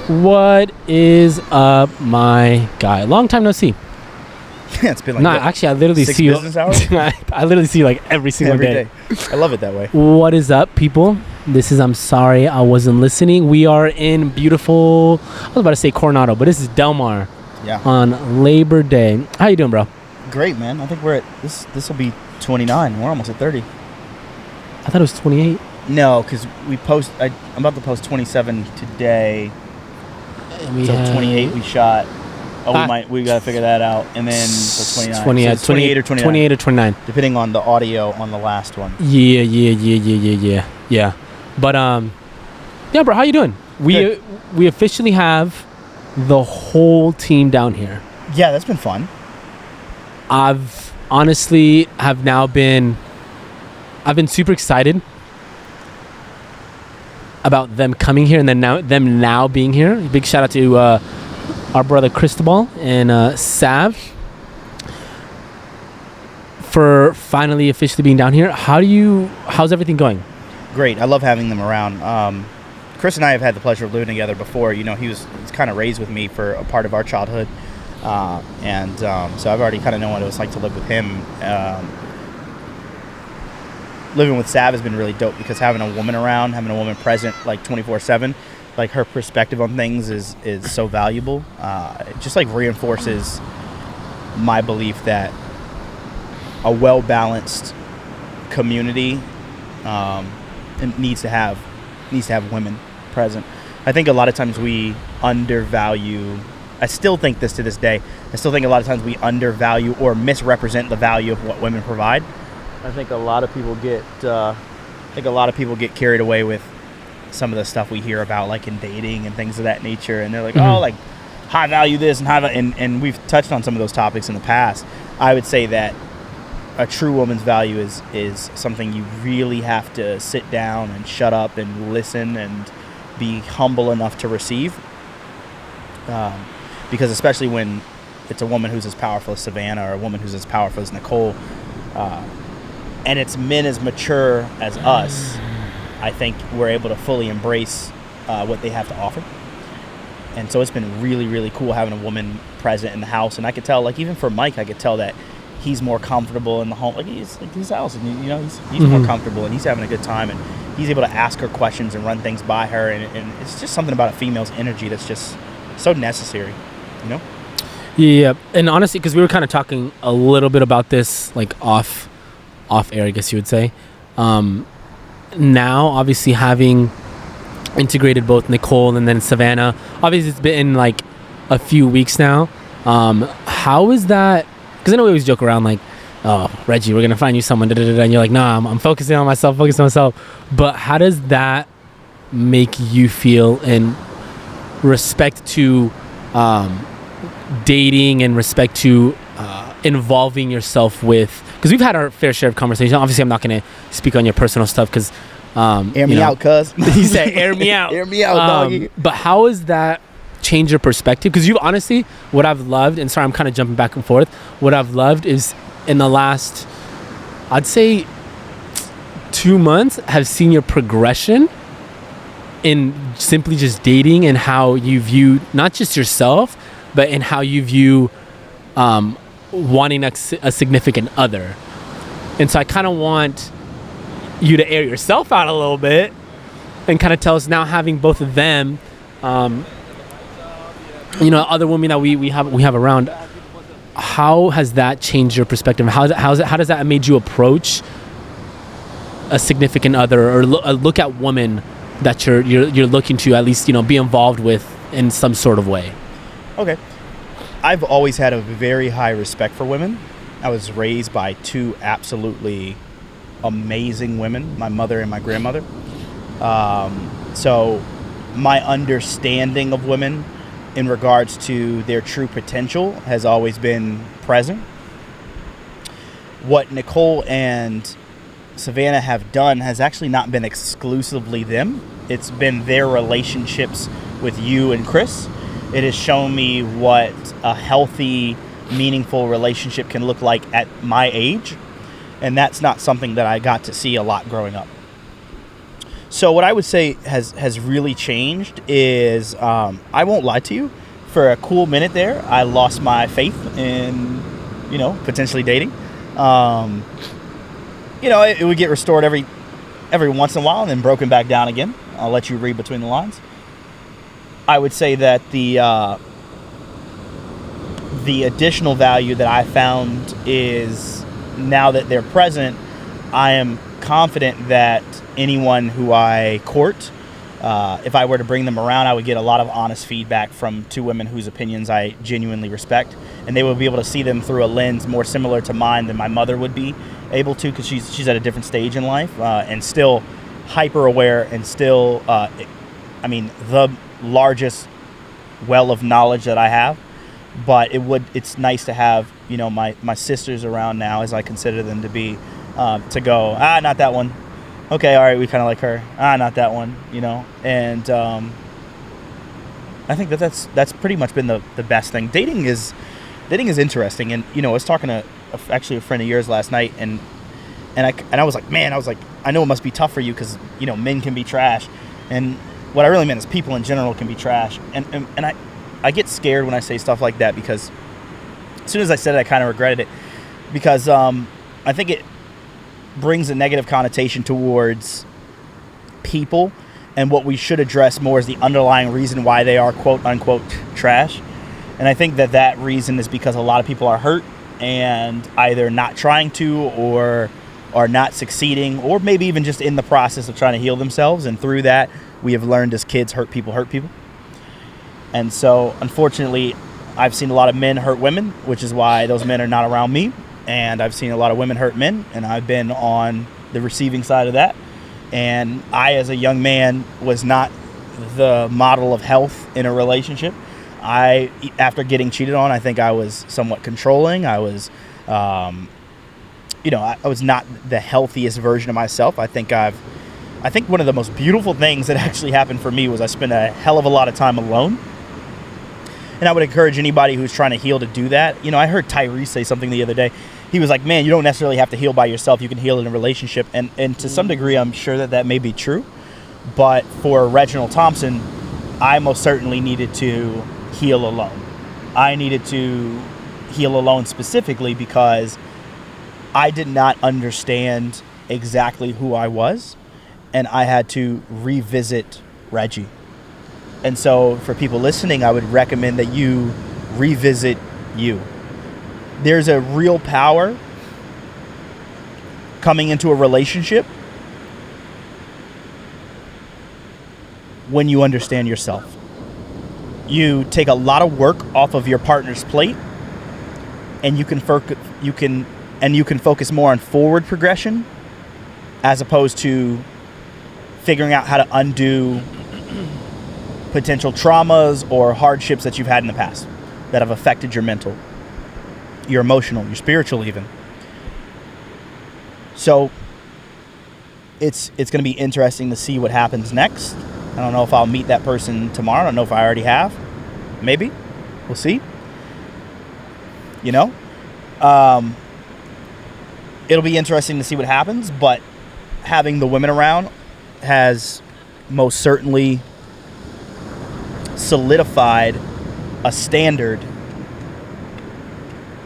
What is up, my guy? Long time no see. Yeah, it's been like Actually, I literally 6 see you. business hours? I literally see you like every single day. I love it that way. What is up, people? This is I'm sorry I wasn't listening. We are in beautiful. I was about to say Coronado, but this is Del Mar. Yeah. On Labor Day. How you doing, bro? Great, man. I think we're at this will be 29. We're almost at 30. I thought it was 28. No, because I'm about to post 27 today. So 28 we shot. We gotta figure that out. And then so 29. 28 or 29. 28 or 29. Depending on the audio on the last one. Yeah. But yeah, bro, how you doing? We officially have the whole team down here. Yeah, that's been fun. I've been super excited about them coming here and then them now being here. Big shout out to our brother Cristobal and Sav for finally officially being down here. How's everything going? Great. I love having them around. Chris and I have had the pleasure of living together before. You know, he's kind of raised with me for a part of our childhood. So I've already kind of known what it was like to live with him. Living with Sav has been really dope because having a woman around, having a woman present like 24/7, like her perspective on things is so valuable. It just like reinforces my belief that a well-balanced community needs to have women present. I think a lot of times we undervalue. I still think this to this day. I still think a lot of times we undervalue or misrepresent the value of what women provide. I think a lot of people get carried away with some of the stuff we hear about, like in dating and things of that nature, and they're like, oh, like high value this and and we've touched on some of those topics in the past. I would say that a true woman's value is something you really have to sit down and shut up and listen and be humble enough to receive. Because especially when it's a woman who's as powerful as Savannah or a woman who's as powerful as Nicole, and it's men as mature as us, I think we're able to fully embrace what they have to offer. And so it's been really, really cool having a woman present in the house. And I could tell, like, even for Mike, I could tell that he's more comfortable in the home. Like, he's like his house, and he's more comfortable, and he's having a good time, and he's able to ask her questions and run things by her. And it's just something about a female's energy that's just so necessary, you know? Yeah, and honestly, because we were kind of talking a little bit about this, like off air, I guess you would say. Now, obviously, having integrated both Nicole and then Savannah, obviously it's been like a few weeks now. How is that? Because I know we always joke around like, oh, Reggie, we're gonna find you someone, and you're like, nah, I'm focusing on myself. But how does that make you feel in respect to dating and respect to involving yourself with, because we've had our fair share of conversation. Obviously I'm not going to speak on your personal stuff because air me out, cuz. He said air me out. Air me out, doggy. But how has that changed your perspective? Because you've honestly, what I've loved, and sorry I'm kind of jumping back and forth, what I've loved is in the last, I'd say 2 months, have seen your progression in simply just dating and how you view not just yourself, but in how you view wanting a significant other. And so I kind of want you to air yourself out a little bit and kind of tell us now, having both of them, other women that we have around, how has that changed your perspective? How does that made you approach a significant other or look at women that you're looking to at least be involved with in some sort of way? Okay. I've always had a very high respect for women. I was raised by two absolutely amazing women, my mother and my grandmother. So my understanding of women in regards to their true potential has always been present. What Nicole and Savannah have done has actually not been exclusively them. It's been their relationships with you and Chris. It has shown me what a healthy, meaningful relationship can look like at my age. And that's not something that I got to see a lot growing up. So what I would say has really changed is, I won't lie to you, for a cool minute there, I lost my faith in, potentially dating. It would get restored every once in a while and then broken back down again. I'll let you read between the lines. I would say that the additional value that I found is, now that they're present, I am confident that anyone who I court, if I were to bring them around, I would get a lot of honest feedback from two women whose opinions I genuinely respect, and they would be able to see them through a lens more similar to mine than my mother would be able to, because she's at a different stage in life, and still hyper aware, and still, the largest well of knowledge that I have. But it's nice to have, my sisters around now, as I consider them to be, to go, not that one. Okay, all right, we kind of like her. Not that one, And I think that's pretty much been the best thing. Dating is interesting, and I was talking to actually a friend of yours last night, and I was like, man, I know it must be tough for you because men can be trash, and what I really meant is people in general can be trash, and I get scared when I say stuff like that, because as soon as I said it, I kind of regretted it, because I think it brings a negative connotation towards people, and what we should address more is the underlying reason why they are quote unquote trash. And I think that reason is because a lot of people are hurt and either not trying to, or are not succeeding, or maybe even just in the process of trying to heal themselves, and through that we have learned as kids, hurt people. And so unfortunately, I've seen a lot of men hurt women, which is why those men are not around me. And I've seen a lot of women hurt men, and I've been on the receiving side of that. And I, as a young man, was not the model of health in a relationship. After getting cheated on, I think I was somewhat controlling. I was, I was not the healthiest version of myself. I think one of the most beautiful things that actually happened for me was I spent a hell of a lot of time alone. And I would encourage anybody who's trying to heal to do that. I heard Tyrese say something the other day. He was like, man, you don't necessarily have to heal by yourself. You can heal in a relationship. And to some degree, I'm sure that may be true. But for Reginald Thompson, I most certainly needed to heal alone. I needed to heal alone specifically because I did not understand exactly who I was. And I had to revisit Reggie. And so for people listening, I would recommend that you revisit you. There's a real power coming into a relationship when you understand yourself. You take a lot of work off of your partner's plate, and you can focus more on forward progression as opposed to figuring out how to undo potential traumas or hardships that you've had in the past that have affected your mental, your emotional, your spiritual even. So it's going to be interesting to see what happens next. I don't know if I'll meet that person tomorrow. I don't know if I already have. Maybe. We'll see. It'll be interesting to see what happens, but having the women around has most certainly solidified a standard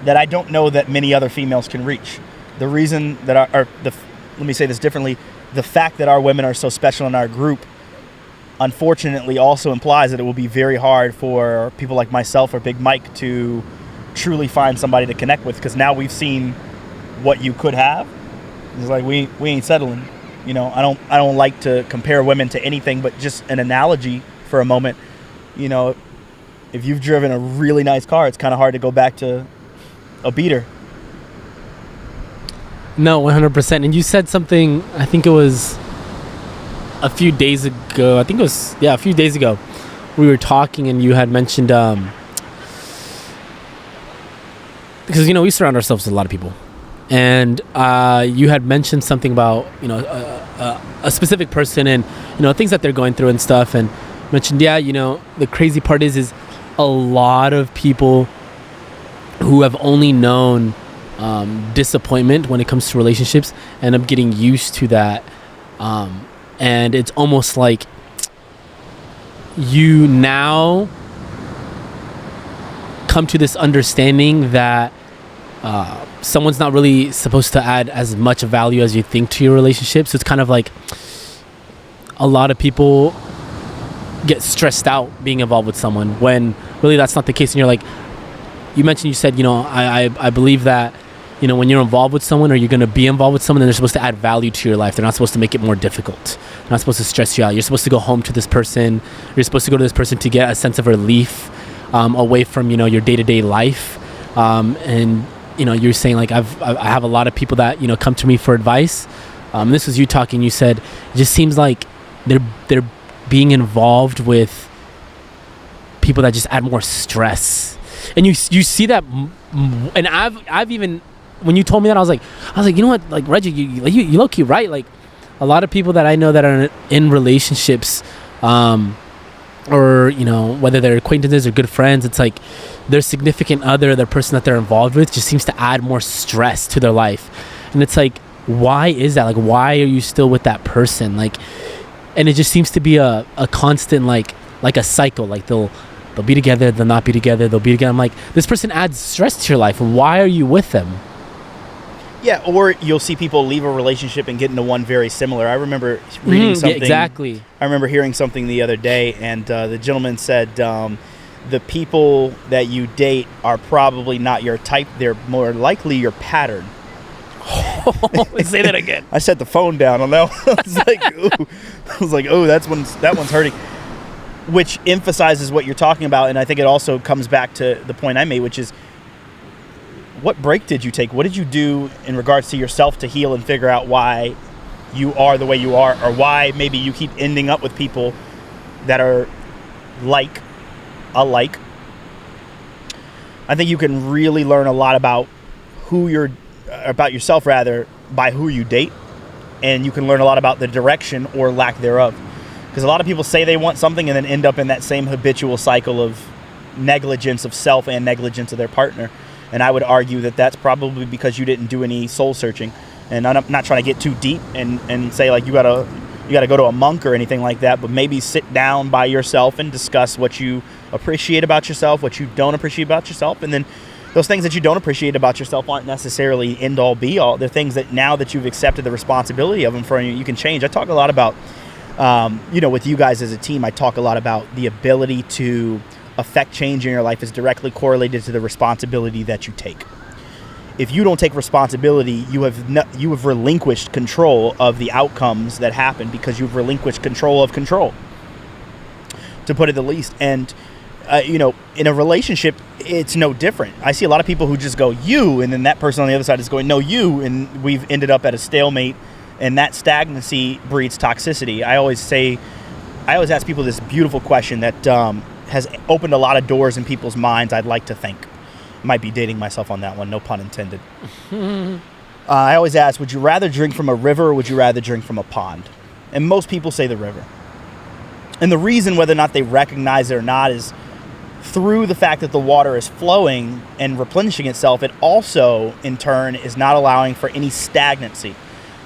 that I don't know that many other females can reach. The reason that let me say this differently, the fact that our women are so special in our group unfortunately also implies that it will be very hard for people like myself or Big Mike to truly find somebody to connect with, because now we've seen what you could have. It's like we ain't settling. I don't like to compare women to anything, but just an analogy for a moment. If you've driven a really nice car, it's kind of hard to go back to a beater. No, 100%. And you said something, I think it was a few days ago. A few days ago. We were talking and you had mentioned, because, we surround ourselves with a lot of people. And you had mentioned something about, a specific person and, things that they're going through and stuff. And mentioned, the crazy part is a lot of people who have only known disappointment when it comes to relationships end up getting used to that, and it's almost like you now come to this understanding that someone's not really supposed to add as much value as you think to your relationship. So it's kind of like a lot of people get stressed out being involved with someone when really that's not the case. And you're like, you said, I believe that, when you're involved with someone or you're going to be involved with someone, then they're supposed to add value to your life. They're not supposed to make it more difficult. They're not supposed to stress you out. You're supposed to go home to this person. You're supposed to go to this person to get a sense of relief away from, your day-to-day life. And you're saying like, I have a lot of people that, come to me for advice. This was you talking, you said, it just seems like they're being involved with people that just add more stress. And you see that, and I've even, when you told me that, I was like, you know what, like Reggie, you low key right. Like a lot of people that I know that are in relationships, or whether they're acquaintances or good friends, it's like their significant other, their person that they're involved with, just seems to add more stress to their life. And it's like, why is that? Like, why are you still with that person? Like, and it just seems to be a constant like a cycle. Like they'll be together, they'll not be together, they'll be together. I'm like, this person adds stress to your life. Why are you with them? Yeah, or you'll see people leave a relationship and get into one very similar. I remember reading something. Yeah, exactly. I remember hearing something the other day, and the gentleman said, the people that you date are probably not your type. They're more likely your pattern. Say that again. I set the phone down on that one. I was like, ooh, that one's hurting. Which emphasizes what you're talking about, and I think it also comes back to the point I made, which is, what break did you take? What did you do in regards to yourself to heal and figure out why you are the way you are, or why maybe you keep ending up with people that are alike? I think you can really learn a lot about yourself by who you date, and you can learn a lot about the direction or lack thereof. Because a lot of people say they want something and then end up in that same habitual cycle of negligence of self and negligence of their partner. And I would argue that that's probably because you didn't do any soul searching. And I'm not trying to get too deep and say like you gotta go to a monk or anything like that, but maybe sit down by yourself and discuss what you appreciate about yourself, what you don't appreciate about yourself, and then those things that you don't appreciate about yourself aren't necessarily end all be all. They're things that now that you've accepted the responsibility of them for you can change. I talk a lot about, with you guys as a team, I talk a lot about the ability to affect change in your life is directly correlated to the responsibility that you take. If you don't take responsibility, you have relinquished control of the outcomes that happen because you've relinquished control of control, to put it the least. And in a relationship, it's no different. I see a lot of people who just go, you, and then that person on the other side is going, no, you, and we've ended up at a stalemate, and that stagnancy breeds toxicity. I always ask people this beautiful question that has opened a lot of doors in people's minds, I'd like to think. Might be dating myself on that one, no pun intended. I always ask, would you rather drink from a river or would you rather drink from a pond? And most people say the river. And the reason whether or not they recognize it or not is through the fact that the water is flowing and replenishing itself, it also, in turn, is not allowing for any stagnancy.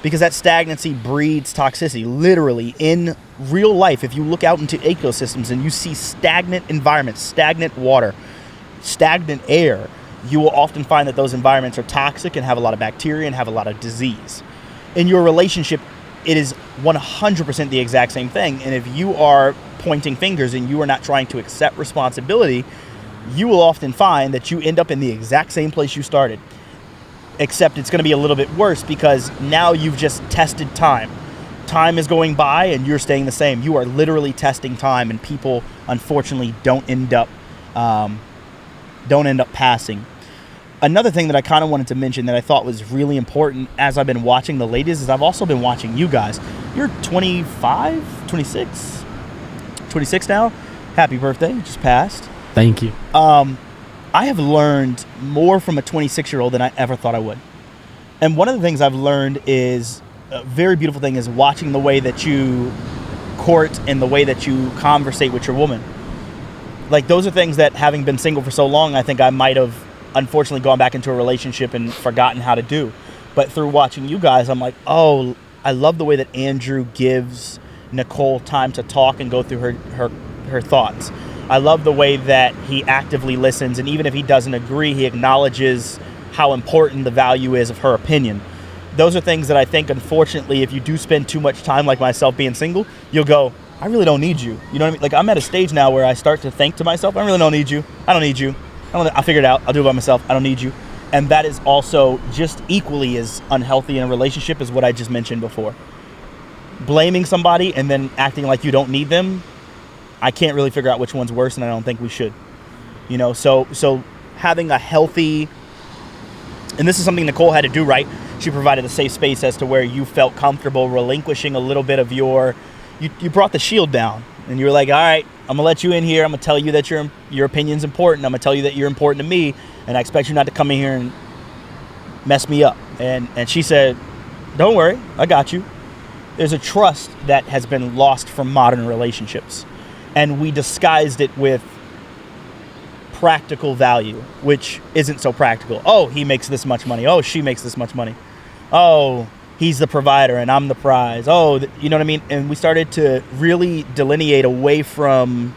Because that stagnancy breeds toxicity. Literally, in real life, if you look out into ecosystems and you see stagnant environments, stagnant water, stagnant air, you will often find that those environments are toxic and have a lot of bacteria and have a lot of disease. In your relationship, it is 100% the exact same thing. And if you are pointing fingers and you are not trying to accept responsibility, you will often find that you end up in the exact same place you started. Except it's going to be a little bit worse because now you've just tested time. Time is going by and you're staying the same. You are literally testing time, and people, unfortunately, don't end up passing. Another thing that I kind of wanted to mention that I thought was really important as I've been watching the ladies is I've also been watching you guys. You're 25, 26? 26 now? Happy birthday, just passed. Thank you. I have learned more from a 26-year-old than I ever thought I would. And one of the things I've learned is a very beautiful thing is watching the way that you court and the way that you conversate with your woman. Like, those are things that, having been single for so long, I think I might have unfortunately gone back into a relationship and forgotten how to do. But through watching you guys, I'm like, oh, I love the way that Andrew gives Nicole time to talk and go through her thoughts. I love the way that he actively listens, and even if he doesn't agree, he acknowledges how important the value is of her opinion. Those are things that I think, unfortunately, if you do spend too much time, like myself being single, you'll go, I really don't need you. You know what I mean? Like, I'm at a stage now where I start to think to myself, I really don't need you. I don't need you. I'll figure it out. I'll do it by myself. I don't need you. And that is also just equally as unhealthy in a relationship as what I just mentioned before. Blaming somebody and then acting like you don't need them, I can't really figure out which one's worse, and I don't think we should. You know, so having a healthy, and this is something Nicole had to do, right? She provided a safe space as to where you felt comfortable relinquishing a little bit of you brought the shield down, and you were like, all right, I'm gonna let you in here. I'm gonna tell you that your opinion's important. I'm gonna tell you that you're important to me, and I expect you not to come in here and mess me up. And she said, don't worry, I got you. There's a trust that has been lost from modern relationships, and we disguised it with practical value, which isn't so practical. Oh, he makes this much money. Oh, she makes this much money. Oh, he's the provider and I'm the prize. Oh, you know what I mean? And we started to really delineate away from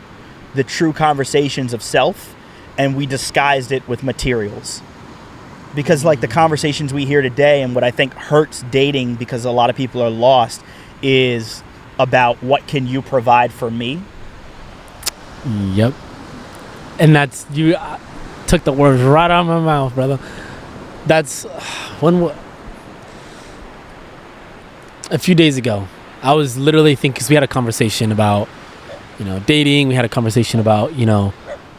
the true conversations of self, and we disguised it with materials. Because like the conversations we hear today, and what I think hurts dating because a lot of people are lost, is about what can you provide for me? Yep. And that's, you took the words right out of my mouth, brother. That's a few days ago, I was literally thinking, because we had a conversation about, dating. We had a conversation about,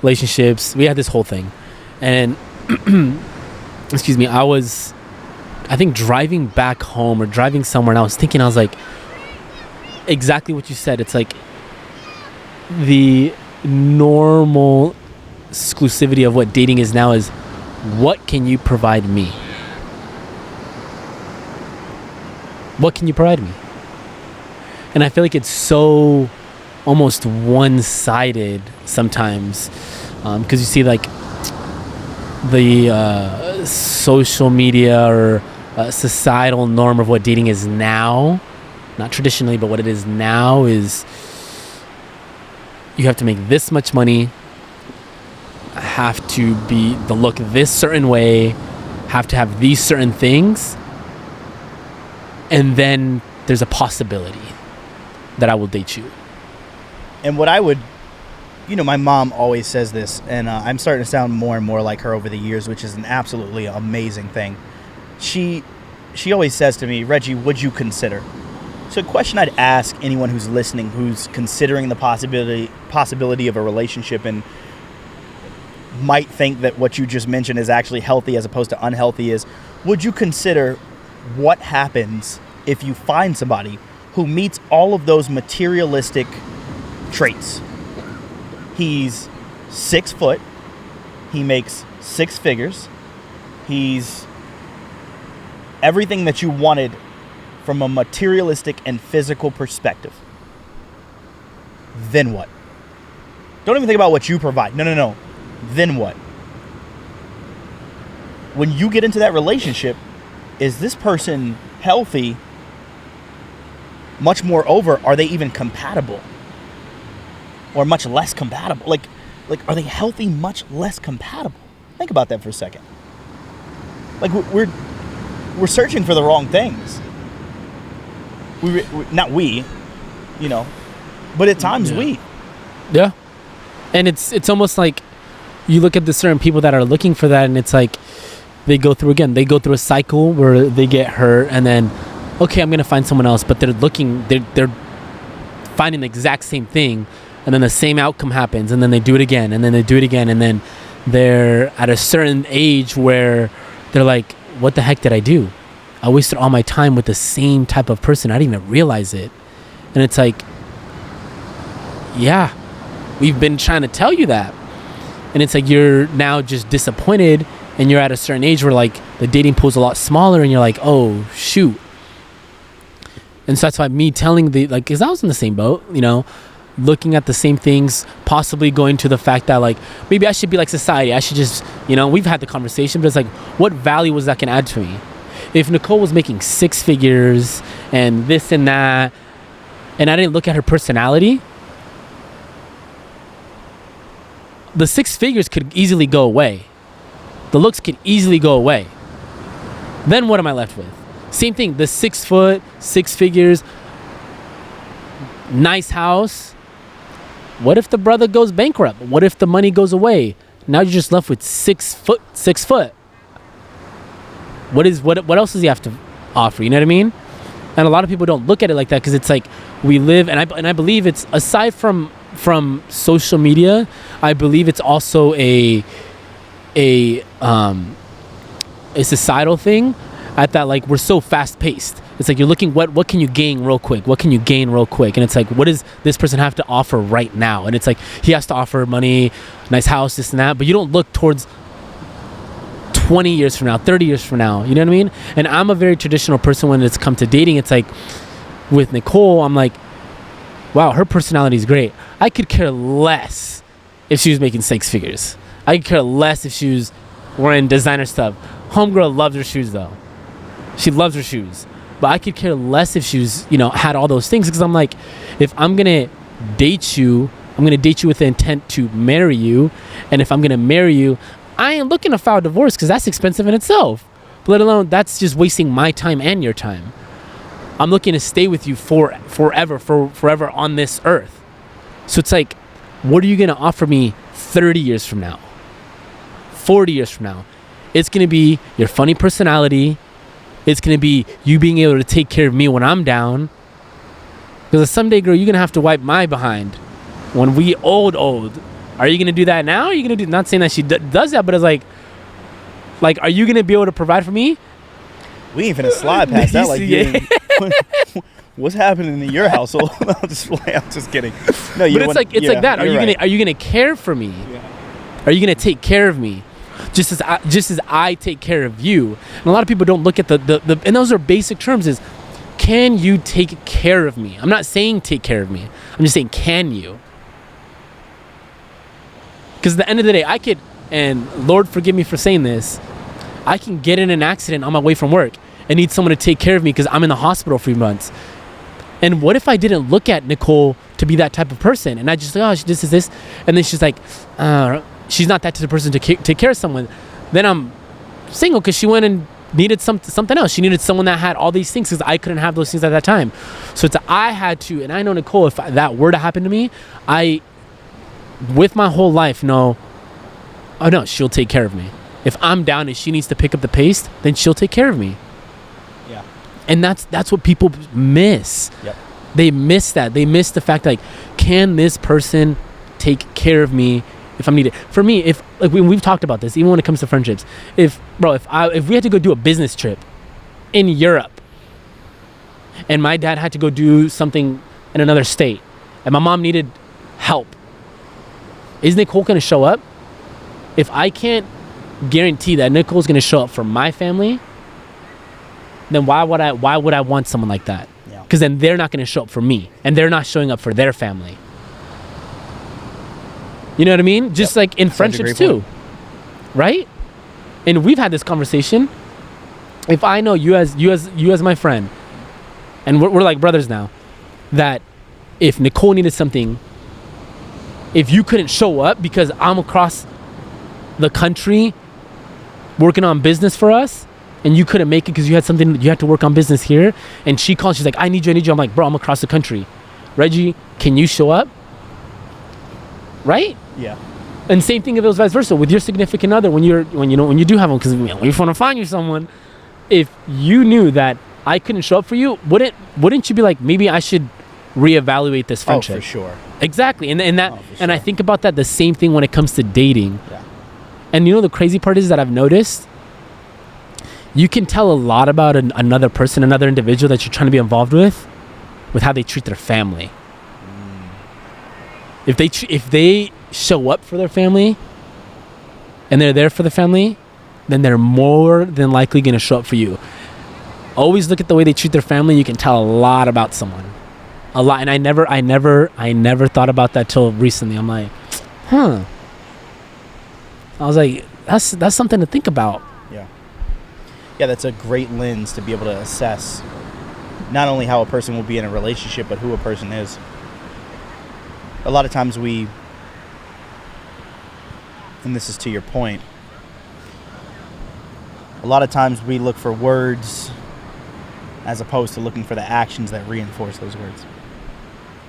relationships. We had this whole thing. And, excuse me, I think driving back home or driving somewhere, and I was thinking, I was like, exactly what you said. It's like the normal exclusivity of what dating is now is, what can you provide me? What can you provide me? And I feel like it's so almost one-sided sometimes, because you see like the social media or societal norm of what dating is now, not traditionally, but what it is now is you have to make this much money, have to look this certain way, have to have these certain things, and then there's a possibility that I will date you. And what I would, my mom always says this, and I'm starting to sound more and more like her over the years, which is an absolutely amazing thing. She always says to me, Reggie, would you consider? So a question I'd ask anyone who's listening, who's considering the possibility of a relationship and might think that what you just mentioned is actually healthy as opposed to unhealthy, is, would you consider what happens if you find somebody who meets all of those materialistic traits? He's 6 foot, he makes 6 figures, he's everything that you wanted from a materialistic and physical perspective. Then what? Don't even think about what you provide. No. Then what? When you get into that relationship, is this person healthy? Much more over, are they even compatible? Or much less compatible? Like, are they healthy, much less compatible? Think about that for a second. Like, we're searching for the wrong things. But at times we. Yeah. And it's almost like you look at the certain people that are looking for that, and it's like they go through a cycle where they get hurt, and then, okay, I'm going to find someone else, but they're finding the exact same thing, and then the same outcome happens, and then they do it again, and then they do it again, and then they're at a certain age where they're like, what the heck did I do? I wasted all my time with the same type of person. I didn't even realize it. And it's like, yeah, we've been trying to tell you that. And it's like you're now just disappointed, and you're at a certain age where like the dating pool's a lot smaller, and you're like, oh shoot. And so that's why me telling because I was in the same boat, looking at the same things, possibly going to the fact that like maybe I should be like society. I should just, we've had the conversation, but it's like, what value was that can add to me? If Nicole was making 6 figures and this and that, and I didn't look at her personality, the 6 figures could easily go away. The looks could easily go away. Then what am I left with? Same thing, the 6 foot, 6 figures, nice house. What if the brother goes bankrupt? What if the money goes away? Now you're just left with 6 foot, 6 foot. What else does he have to offer? You know what I mean? And a lot of people don't look at it like that, because it's like we live, and I believe it's, aside from social media, I believe it's also a societal thing, at that, like, we're so fast paced. It's like you're looking, what can you gain real quick? What can you gain real quick? And it's like, what does this person have to offer right now? And it's like, he has to offer money, nice house, this and that, but you don't look towards 20 years from now, 30 years from now. You know what I mean? And I'm a very traditional person when it's come to dating. It's like, with Nicole, I'm like, wow, her personality is great. I could care less if she was making 6 figures. I could care less if she was wearing designer stuff. Homegirl loves her shoes, though. She loves her shoes. But I could care less if she was, had all those things, because I'm like, if I'm going to date you, I'm going to date you with the intent to marry you. And if I'm going to marry you, I ain't looking to file a divorce, because that's expensive in itself. But let alone, that's just wasting my time and your time. I'm looking to stay with you forever on this earth. So it's like, what are you going to offer me 30 years from now? 40 years from now? It's going to be your funny personality. It's going to be you being able to take care of me when I'm down. Because someday, girl, you're going to have to wipe my behind when we old. Are you going to do that now? Are you going to do, not saying that she does that, but it's like, are you going to be able to provide for me? We ain't finna slide past that. Like, what's happening in your household? I'm just kidding. No, but it's like that. Are you gonna care for me? Yeah. Are you gonna take care of me, just as I take care of you? And a lot of people don't look at the and those are basic terms. Is, can you take care of me? I'm not saying take care of me. I'm just saying, can you? Because at the end of the day, I could, and Lord forgive me for saying this, I can get in an accident on my way from work and need someone to take care of me because I'm in the hospital for 3 months. And what if I didn't look at Nicole to be that type of person? And I just like, oh, this is this. And then she's like, she's not that type of person to take care of someone. Then I'm single because she went and needed something else. She needed someone that had all these things, because I couldn't have those things at that time. So I had to, and I know Nicole, if that were to happen to me, I, with my whole life, know, oh no, she'll take care of me. If I'm down and she needs to pick up the pace, then she'll take care of me. Yeah. And that's what people miss. Yep. They miss that. They miss the fact, like, can this person take care of me if I'm needed? For me, if, like, we've talked about this, even when it comes to friendships. If we had to go do a business trip in Europe, and my dad had to go do something in another state, and my mom needed help, is Nicole going to show up? If I can't guarantee that Nicole's going to show up for my family, then why would I want someone like that? Because then they're not going to show up for me, and they're not showing up for their family. You know what I mean? Just like in friendships too, right? And we've had this conversation. If I know you as my friend, and we're like brothers now, that if Nicole needed something, if you couldn't show up because I'm across the country working on business for us, and you couldn't make it because you had something, you had to work on business here, and she called, she's like, I need you. I'm like, bro, I'm across the country. Reggie, can you show up? Right? Yeah. And same thing if it was vice versa with your significant other, when you do have one, because we want to find you someone. If you knew that I couldn't show up for you, wouldn't you be like, maybe I should reevaluate this friendship? Oh, for sure. Exactly. And I think about that the same thing when it comes to dating. Yeah. And the crazy part is that I've noticed, you can tell a lot about another person, another individual that you're trying to be involved with how they treat their family. If they show up for their family and they're there for the family, then they're more than likely going to show up for you. Always look at the way they treat their family. You can tell a lot about someone. A lot. And I never thought about that till recently. I'm like, I was like, that's something to think about. Yeah, that's a great lens to be able to assess not only how a person will be in a relationship, but who a person is. A lot of times and this is to your point, a lot of times we look for words as opposed to looking for the actions that reinforce those words.